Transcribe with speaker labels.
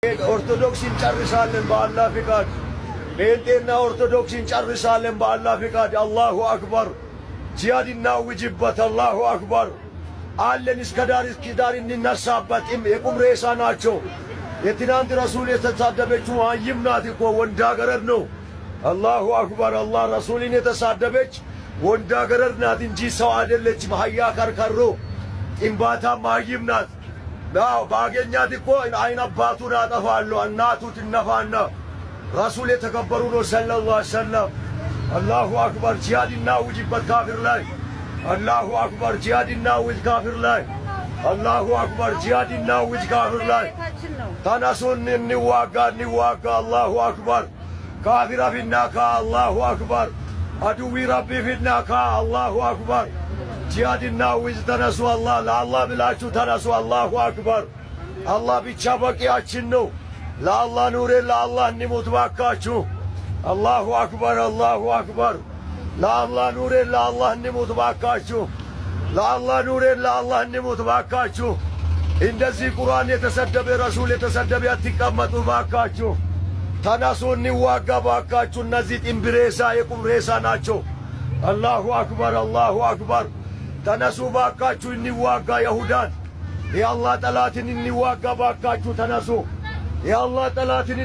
Speaker 1: ኦርቶዶክስን ጨርሳለን በአላህ ፍቃድ። ጴንጤና ኦርቶዶክስን ጨርሳለን በአላህ ፍቃድ። አላሁ አክበር። ጂሃድ እናውጅበት። አላሁ አክበር። አለን እስከ ዳር እንነሳበት። የቁም ሬሳ ናቸው። የትናንት ረሱል የተሳደበችው አይም ናት እኮ ወንዳገረድ ነው። አላሁ አክበር። አላህ ረሱልን የተሳደበች ወንዳገረድ ናት እንጂ ሰው አይደለችም። ሀያ ከርከሮ ጥንባታም አይም ናት። ባገኛት እኮ አይን አባቱን አጠፋለሁ እናቱ ትነፋና ረሱል የተከበሩ ነው ሰለላሁ ዐለይሂ ወሰለም። አላሁ አክበር። ጂሃድ እናውጅበት ካፊር ላይ። አላሁ አክበር። ጂሃድ እናውጅ ካፊር ላይ። አላሁ አክበር። ጂሃድ እናውጅ ካፊር ላይ። ተነሱን እንዋጋ እንዋጋ። አላሁ አክበር። ካፊር ፊናካ አላሁ አክበር። አድዊ ረቢ ፊናካ አላሁ አክበር። ጂሃድ እናውጅ። ተነሱ። አላህ ለአላህ ብላችሁ ተነሱ። አላሁ አክበር። አላህ ብቻ በቂያችን ነው። ለአላህ ኑሬን ለአላህ እንሙት ባካችሁ። አላሁ አክበር። አላሁ አክበር። ለአላህ ኑሬን ለአላህ እንሙት ባካችሁ። ለአላህ ኑሬን ለአላህ እንሙት ባካችሁ። እንደዚህ ቁርአን የተሰደበ ረሱል የተሰደበ አትቀመጡ ባካችሁ። ተነሱ እንዋጋ ባካችሁ። እነዚህ ጥንብሬሳ የቁም ሬሳ ናቸው። አላሁ አክበር። አላሁ አክበር። ተነሱ ባካችሁ እንዋጋ። ይሁዳን የአላህ ጠላትን እንዋጋ ባካችሁ። ተነሱ የአላህ ጠላትን